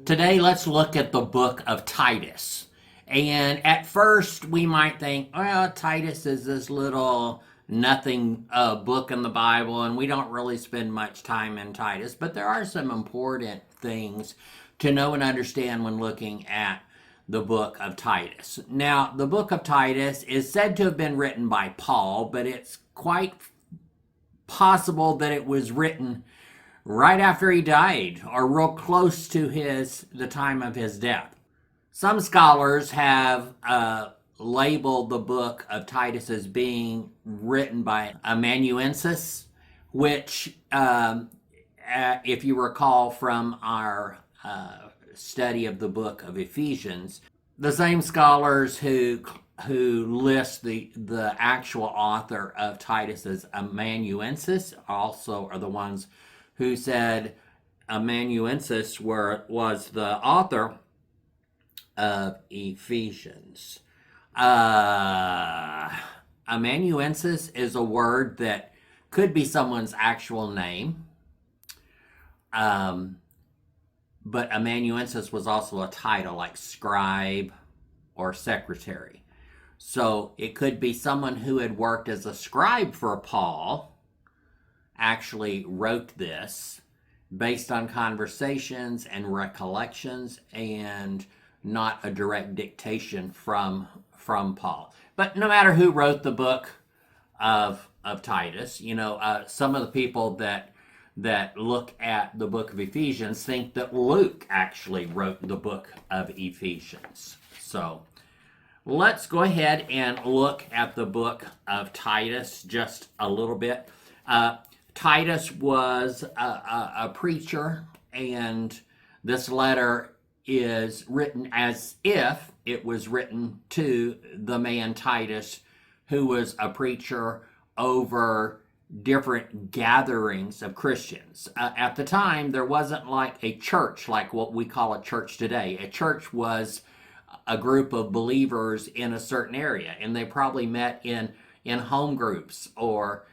Today, let's look at the book of Titus. And at first, we might think, well, Titus is this little nothing book in the Bible, and we don't really spend much time in Titus. But there are some important things to know and understand when looking at the book of Titus. Now, the book of Titus is said to have been written by Paul, but it's quite possible that it was written right after he died or real close to the time of his death. Some scholars have labeled the book of Titus as being written by amanuensis, which, if you recall from our study of the book of Ephesians, the same scholars who list the actual author of Titus as amanuensis also are the ones who said amanuensis was the author of Ephesians. Amanuensis is a word that could be someone's actual name, but amanuensis was also a title like scribe or secretary. So it could be someone who had worked as a scribe for Paul actually wrote this based on conversations and recollections and not a direct dictation from Paul. But no matter who wrote the book of Titus, some of the people that look at the book of Ephesians think that Luke actually wrote the book of Ephesians. So let's go ahead and look at the book of Titus just a little bit. Titus was a preacher, and this letter is written as if it was written to the man Titus, who was a preacher over different gatherings of Christians. At the time, there wasn't like a church like what we call a church today. A church was a group of believers in a certain area, and they probably met in home groups or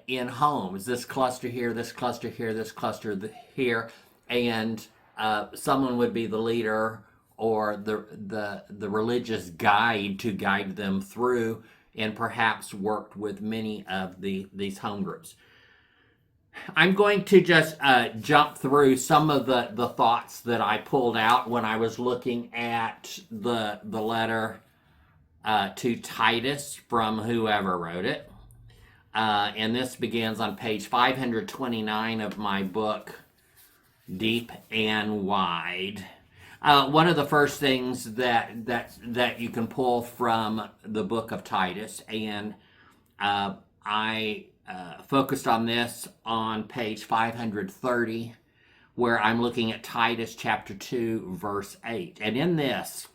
in homes, this cluster here, this cluster here, this cluster here, and someone would be the leader or the religious guide to guide them through, and perhaps worked with many of these home groups. I'm going to just jump through some of the thoughts that I pulled out when I was looking at the letter to Titus from whoever wrote it. And this begins on page 529 of my book, Deep and Wide. One of the first things that you can pull from the book of Titus, and I focused on this on page 530, where I'm looking at Titus chapter 2, verse 8. And in this,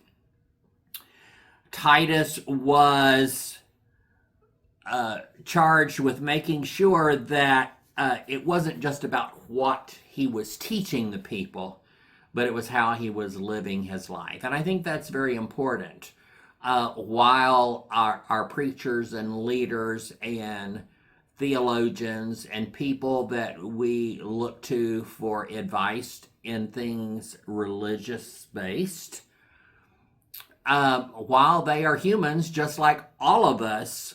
Titus was charged with making sure that it wasn't just about what he was teaching the people, but it was how he was living his life. And I think that's very important. While our preachers and leaders and theologians and people that we look to for advice in things religious-based, while they are humans, just like all of us,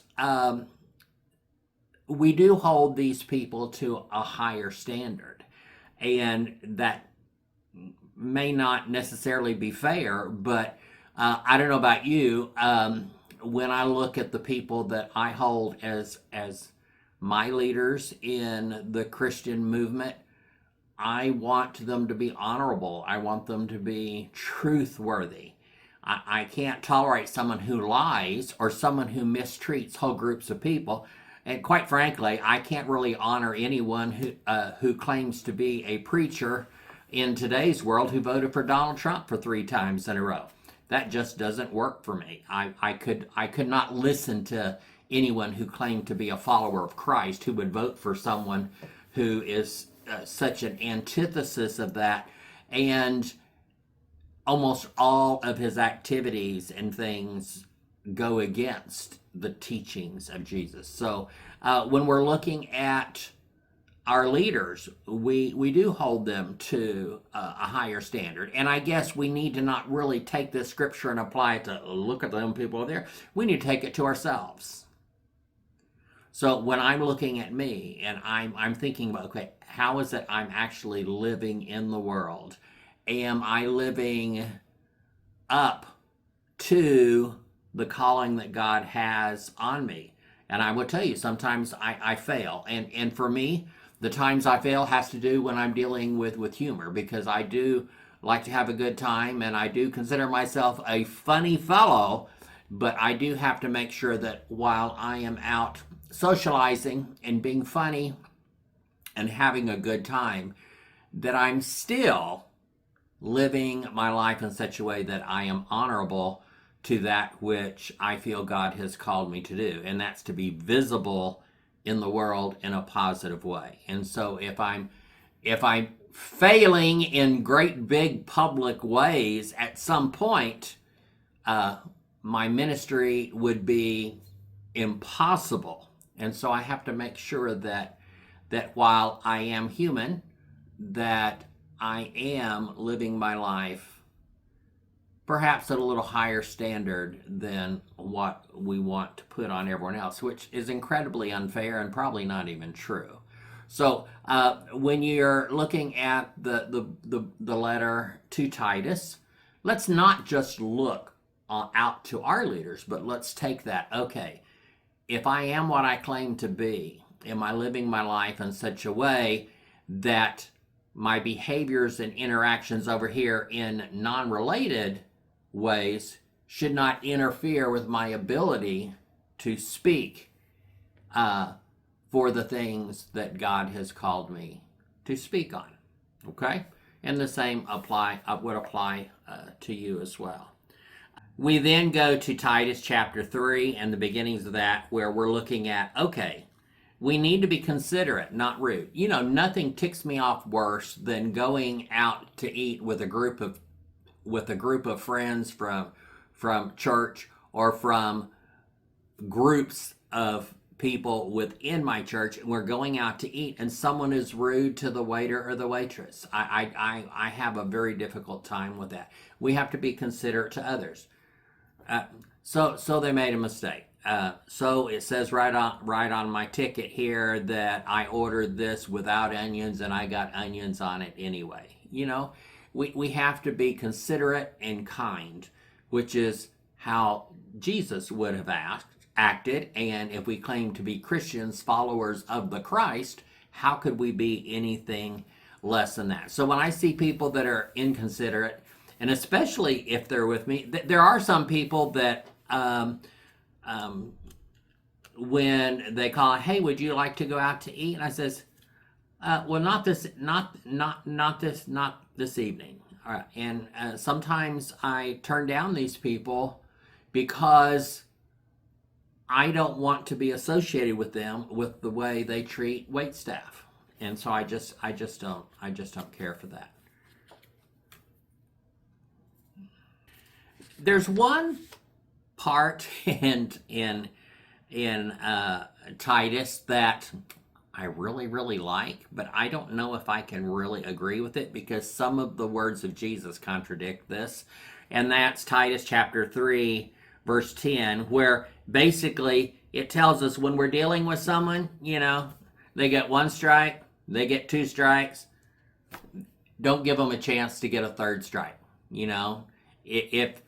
we do hold these people to a higher standard. And that may not necessarily be fair, but I don't know about you. When I look at the people that I hold as my leaders in the Christian movement, I want them to be honorable. I want them to be truthworthy. I can't tolerate someone who lies or someone who mistreats whole groups of people. And quite frankly, I can't really honor anyone who claims to be a preacher in today's world who voted for Donald Trump for 3 times in a row. That just doesn't work for me. I could not listen to anyone who claimed to be a follower of Christ who would vote for someone who is such an antithesis of that, and almost all of his activities and things go against the teachings of Jesus. So when we're looking at our leaders, we do hold them to a higher standard. And I guess we need to not really take this scripture and apply it to look at them people over there. We need to take it to ourselves. So when I'm looking at me and I'm thinking about, okay, how is it I'm actually living in the world? Am I living up to the calling that God has on me? And I will tell you, sometimes I fail. And for me, the times I fail has to do when I'm dealing with humor, because I do like to have a good time and I do consider myself a funny fellow, but I do have to make sure that while I am out socializing and being funny and having a good time, that I'm still living my life in such a way that I am honorable to that which I feel God has called me to do, and that's to be visible in the world in a positive way. And so if I'm failing in great big public ways, at some point my ministry would be impossible. And so I have to make sure that while I am human, that I am living my life perhaps at a little higher standard than what we want to put on everyone else, which is incredibly unfair and probably not even true. So when you're looking at the letter to Titus, let's not just look out to our leaders, but let's take that, okay, if I am what I claim to be, am I living my life in such a way that my behaviors and interactions over here in non-related ways should not interfere with my ability to speak for the things that God has called me to speak on. Okay? And the same would apply to you as well. We then go to Titus chapter 3 and the beginnings of that, where we're looking at, okay, we need to be considerate, not rude. You know, nothing ticks me off worse than going out to eat with a group of friends from church, or from groups of people within my church, and we're going out to eat and someone is rude to the waiter or the waitress. I have a very difficult time with that. We have to be considerate to others. So they made a mistake. So it says right on my ticket here that I ordered this without onions and I got onions on it anyway. You know, we have to be considerate and kind, which is how Jesus would have acted. And if we claim to be Christians, followers of the Christ, how could we be anything less than that? So when I see people that are inconsiderate, and especially if they're with me, there are some people that when they call, hey, would you like to go out to eat? And I says, well, not this evening. All right. And sometimes I turn down these people because I don't want to be associated with them with the way they treat wait staff. And so I just don't care for that. There's one part in Titus that I really like, but I don't know if I can really agree with it, because some of the words of Jesus contradict this. And that's Titus chapter 3, verse 10, where basically it tells us when we're dealing with someone, you know, they get one strike, they get two strikes, don't give them a chance to get a third strike. You know, if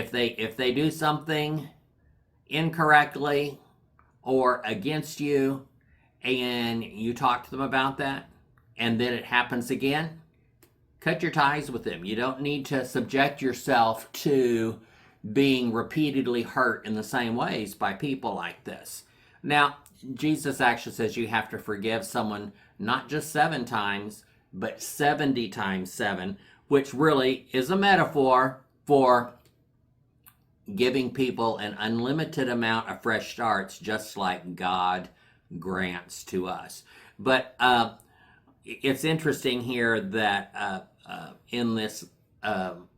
they do something incorrectly or against you, and you talk to them about that, and then it happens again, cut your ties with them. You don't need to subject yourself to being repeatedly hurt in the same ways by people like this. Now, Jesus actually says you have to forgive someone not just 7 times, but 70 times 7, which really is a metaphor for giving people an unlimited amount of fresh starts, just like God grants to us. But it's interesting here that in this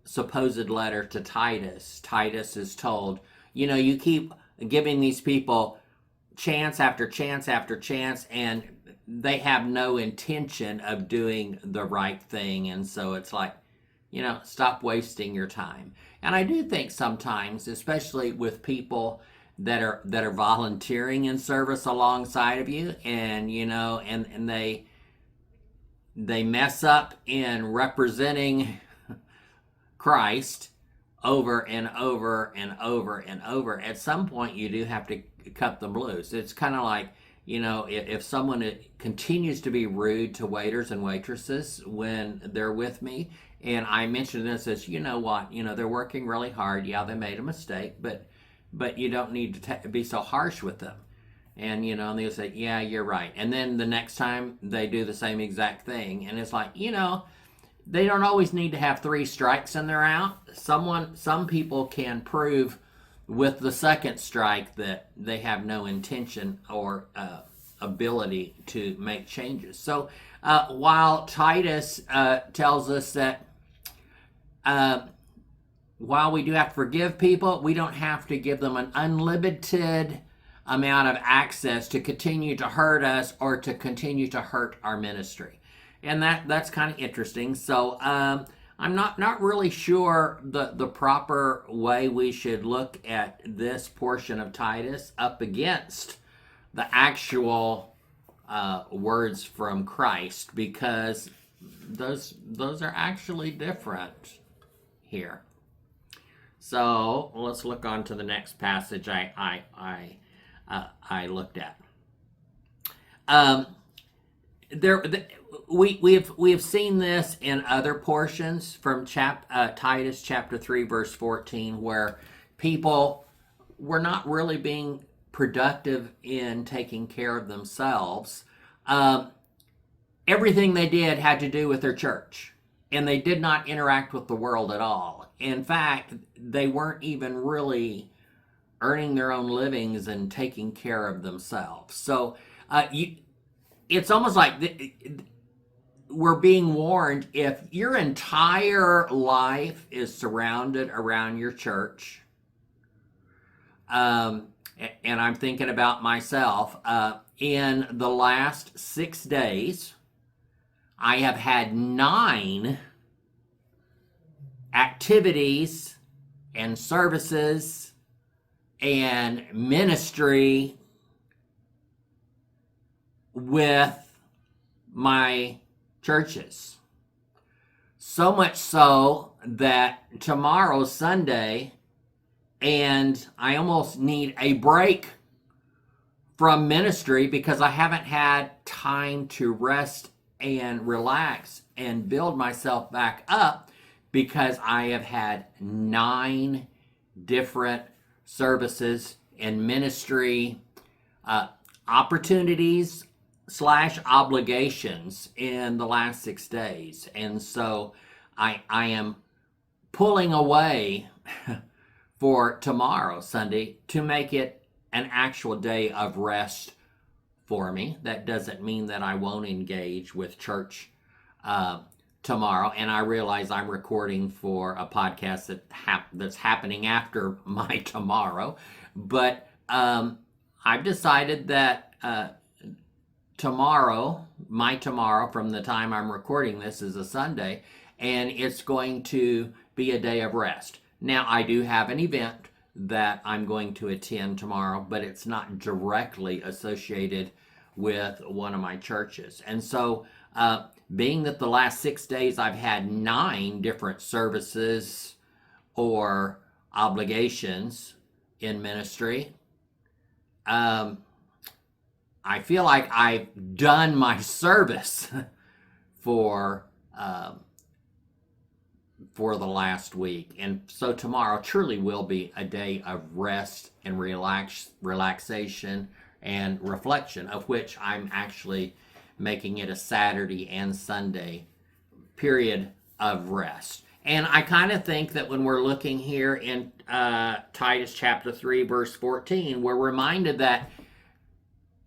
supposed letter to Titus, Titus is told, you know, you keep giving these people chance after chance after chance, and they have no intention of doing the right thing. And so it's like, stop wasting your time. And I do think sometimes, especially with people that are volunteering in service alongside of you, and and they mess up in representing Christ over and over and over and over, at some point you do have to cut them loose. It's kind of like, if someone continues to be rude to waiters and waitresses when they're with me, and I mention this as, they're working really hard. Yeah, they made a mistake, but you don't need to be so harsh with them. And, and they'll say, yeah, you're right. And then the next time they do the same exact thing. And it's like, they don't always need to have 3 strikes and they're out. Some people can prove with the second strike that they have no intention or ability to make changes. So while Titus tells us that while we do have to forgive people, we don't have to give them an unlimited amount of access to continue to hurt us or to continue to hurt our ministry. And that's kind of interesting. So I'm not really sure the proper way we should look at this portion of Titus up against the actual words from Christ, because those are actually different here. So let's look on to the next passage I looked at. We have seen this in other portions from Titus chapter 3 verse 14, where people were not really being productive in taking care of themselves. Everything they did had to do with their church, and they did not interact with the world at all. In fact, they weren't even really earning their own livings and taking care of themselves. So it's almost like we're being warned, if your entire life is surrounded around your church, and I'm thinking about myself, in the last 6 days, I have had 9 activities and services and ministry with my churches. So much so that tomorrow's Sunday, and I almost need a break from ministry because I haven't had time to rest and relax and build myself back up, because I have had 9 different services and ministry opportunities / obligations in the last 6 days. And so I am pulling away for tomorrow, Sunday, to make it an actual day of rest for me. That doesn't mean that I won't engage with church tomorrow. And I realize I'm recording for a podcast that's happening after my tomorrow. But I've decided that my tomorrow from the time I'm recording this, is a Sunday, and it's going to be a day of rest. Now, I do have an event that I'm going to attend tomorrow, but it's not directly associated with one of my churches. And so, being that the last 6 days I've had 9 different services or obligations in ministry, I feel like I've done my service for the last week. And so tomorrow truly will be a day of rest and relaxation and reflection, of which I'm actually making it a Saturday and Sunday period of rest. And I kind of think that when we're looking here in Titus chapter 3 verse 14, we're reminded that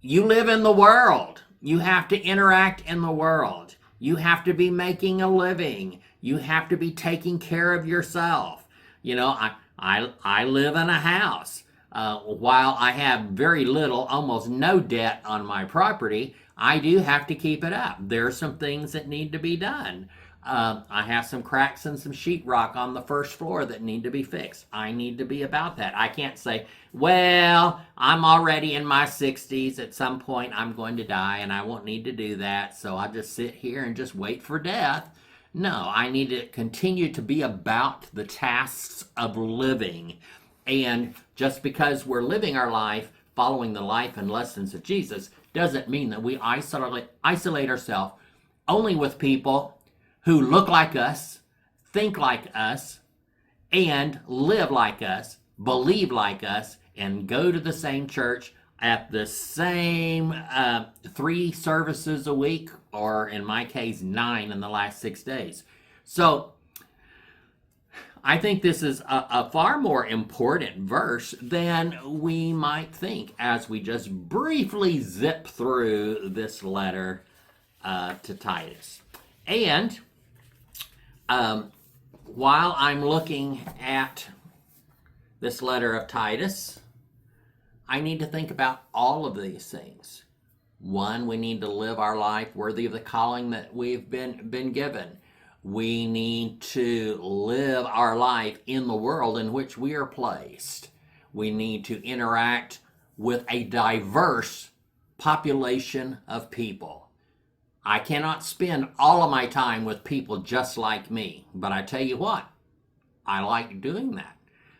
you live in the world. You have to interact in the world. You have to be making a living. You have to be taking care of yourself. I live in a house. While I have very little, almost no debt on my property, I do have to keep it up. There are some things that need to be done. I have some cracks and some sheetrock on the first floor that need to be fixed. I need to be about that. I can't say, well, I'm already in my 60s. At some point, I'm going to die and I won't need to do that. So I'll just sit here and just wait for death. No, I need to continue to be about the tasks of living. And just because we're living our life, following the life and lessons of Jesus, doesn't mean that we isolate ourselves only with people who look like us, think like us, and live like us, believe like us, and go to the same church at the same 3 services a week, or in my case, 9 in the last 6 days. So I think this is a far more important verse than we might think as we just briefly zip through this letter to Titus. And while I'm looking at this letter of Titus, I need to think about all of these things. One, we need to live our life worthy of the calling that we've been given. We need to live our life in the world in which we are placed. We need to interact with a diverse population of people. I cannot spend all of my time with people just like me, but I tell you what, I like doing that.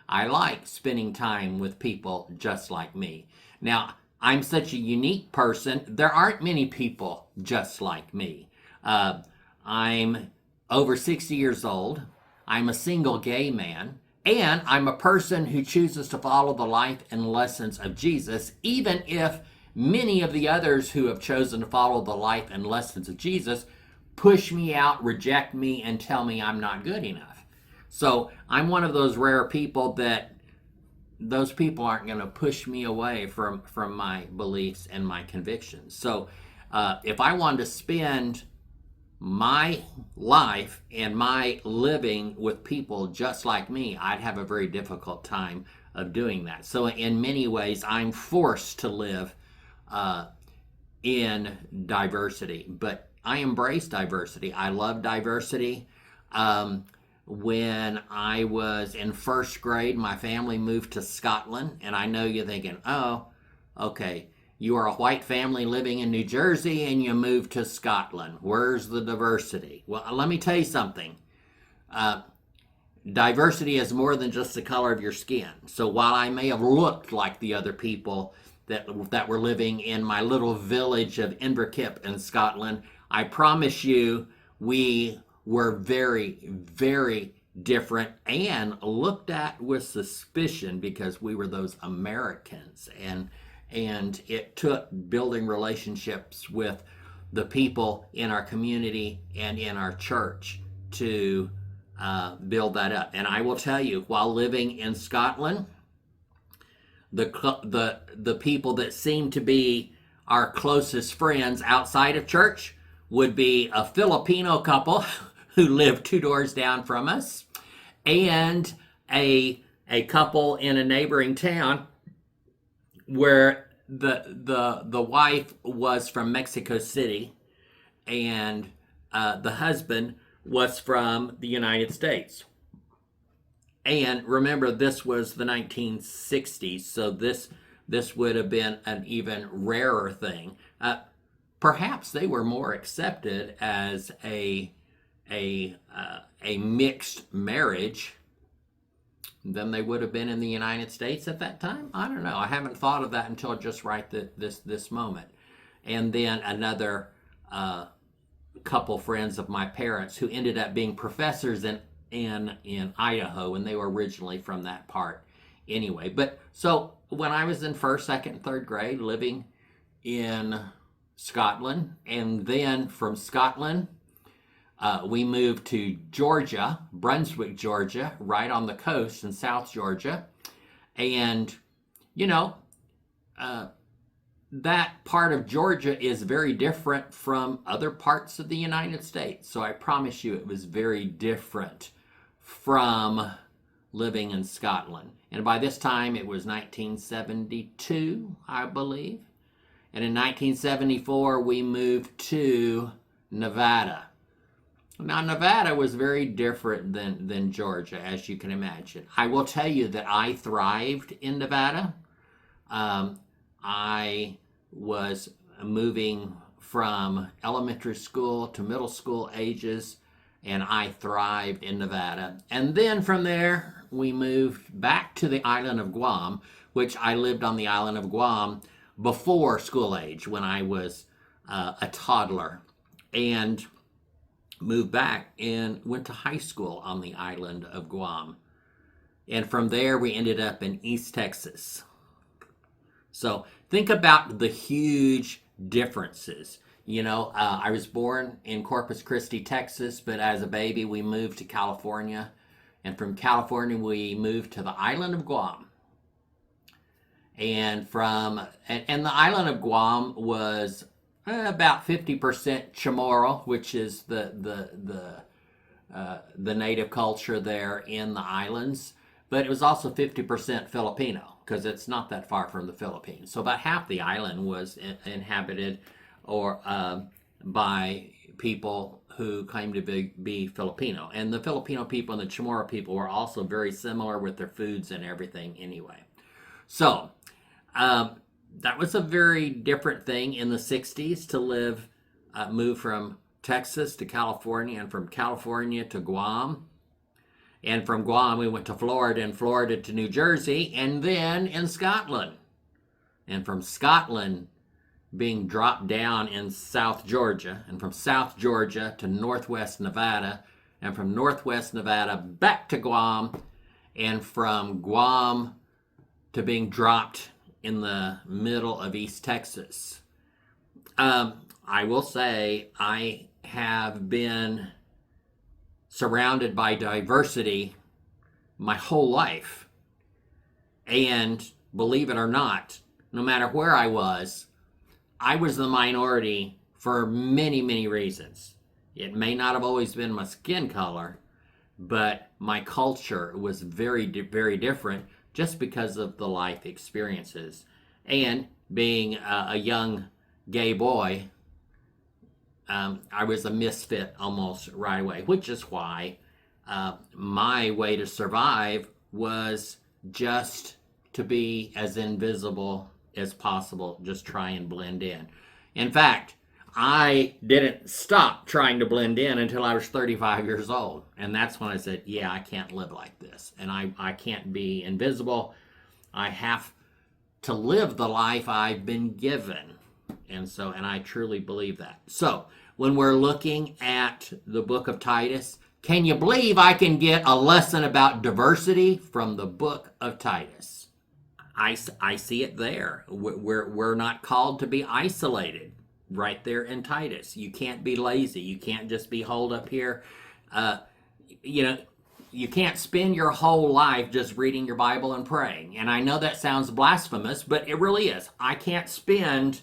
I like spending time with people just like me. Now, I'm such a unique person. There aren't many people just like me. I'm over 60 years old. I'm a single gay man. And I'm a person who chooses to follow the life and lessons of Jesus, even if many of the others who have chosen to follow the life and lessons of Jesus push me out, reject me, and tell me I'm not good enough. So I'm one of those rare people that those people aren't going to push me away from my beliefs and my convictions. So if I wanted to spend my life and my living with people just like me, I'd have a very difficult time of doing that. So in many ways, I'm forced to live in diversity, but I embrace diversity. I love diversity. When I was in first grade, my family moved to Scotland, and I know you're thinking, oh, okay, you are a white family living in New Jersey and you moved to Scotland. Where's the diversity? Well, let me tell you something. Diversity is more than just the color of your skin. So while I may have looked like the other people that were living in my little village of Inverkip in Scotland, I promise you we were very, very different and looked at with suspicion because we were those Americans. And it took building relationships with the people in our community and in our church to build that up. And I will tell you, while living in Scotland, the people that seem to be our closest friends outside of church would be a Filipino couple who lived 2 doors down from us, and a couple in a neighboring town where the wife was from Mexico City and the husband was from the United States. And remember, this was the 1960s, so this would have been an even rarer thing. Perhaps they were more accepted as a mixed marriage than they would have been in the United States at that time. I don't know. I haven't thought of that until just right this moment. And then another couple friends of my parents who ended up being professors in Idaho, and they were originally from that part anyway. But so when I was in first, second, and third grade living in Scotland, and then from Scotland we moved to Georgia, Brunswick, Georgia, right on the coast in South Georgia. And, you know, that part of Georgia is very different from other parts of the United States. So I promise you it was very different from living in Scotland. And by this time it was 1972, I believe. And in 1974, we moved to Nevada. Now, Nevada was very different than Georgia, as you can imagine. I will tell you that I thrived in Nevada. I was moving from elementary school to middle school ages, and I thrived in Nevada. And then from there, we moved back to the island of Guam, which I lived on the island of Guam before school age when I was a toddler. And moved back and went to high school on the island of Guam. And from there, we ended up in East Texas. So think about the huge differences. You know, I was born in Corpus Christi, Texas, but as a baby, we moved to California. And from California, we moved to the island of Guam. And the island of Guam was about 50% Chamorro, which is the native culture there in the islands, but it was also 50% Filipino because it's not that far from the Philippines. So about half the island was inhabited or by people who claimed to be Filipino, and the Filipino people and the Chamorro people were also very similar with their foods and everything anyway. So that was a very different thing in the 60s to move from Texas to California, and from California to Guam. And from Guam, we went to Florida, and Florida to New Jersey, and then in Scotland. And from Scotland, being dropped down in South Georgia, and from South Georgia to Northwest Nevada, and from Northwest Nevada back to Guam, and from Guam to being dropped in the middle of East Texas. I will say I have been surrounded by diversity my whole life. And believe it or not, no matter where I was the minority for many, many reasons. It may not have always been my skin color, but my culture was very, very different just because of the life experiences. And being a young gay boy, I was a misfit almost right away, which is why my way to survive was just to be as invisible as possible, just try and blend in. In fact, I didn't stop trying to blend in until I was 35 years old. And that's when I said, yeah, I can't live like this. And I can't be invisible. I have to live the life I've been given. And I truly believe that. So when we're looking at the book of Titus, can you believe I can get a lesson about diversity from the book of Titus? I see it there. We're not called to be isolated. Right there in Titus. You can't be lazy. You can't just be holed up here. You can't spend your whole life just reading your Bible and praying. And I know that sounds blasphemous, but it really is. I can't spend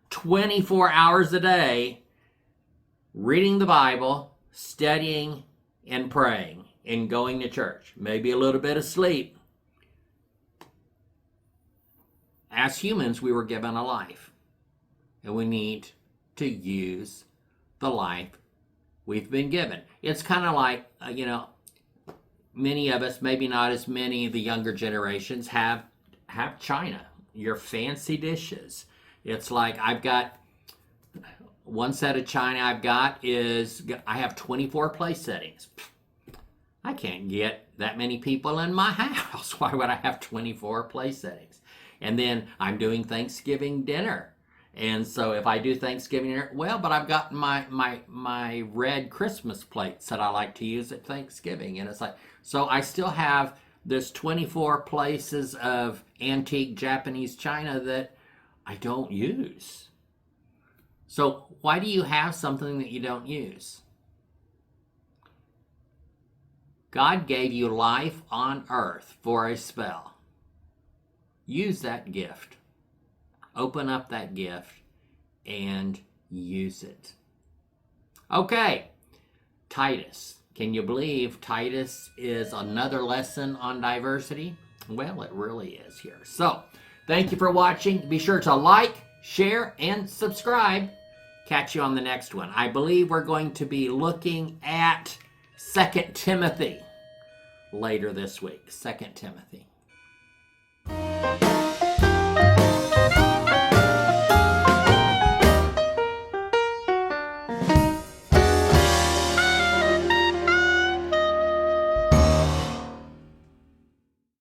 24 hours a day reading the Bible, studying, and praying, and going to church. Maybe a little bit of sleep. As humans, we were given a life. And we need to use the life we've been given. It's kind of like, many of us, maybe not as many of the younger generations, have china, your fancy dishes. It's like I've got one set of china I have 24 place settings. I can't get that many people in my house. Why would I have 24 place settings? And then I'm doing Thanksgiving dinner. And so if I do Thanksgiving dinner, but I've got my red Christmas plates that I like to use at Thanksgiving. And it's like, so I still have this 24 places of antique Japanese china that I don't use. So why do you have something that you don't use? God gave you life on earth for a spell. Use that gift. Open up that gift and use it. Okay, Titus. Can you believe Titus is another lesson on diversity? Well, it really is here. So, thank you for watching. Be sure to like, share, and subscribe. Catch you on the next one. I believe we're going to be looking at 2 Timothy later this week. 2 Timothy.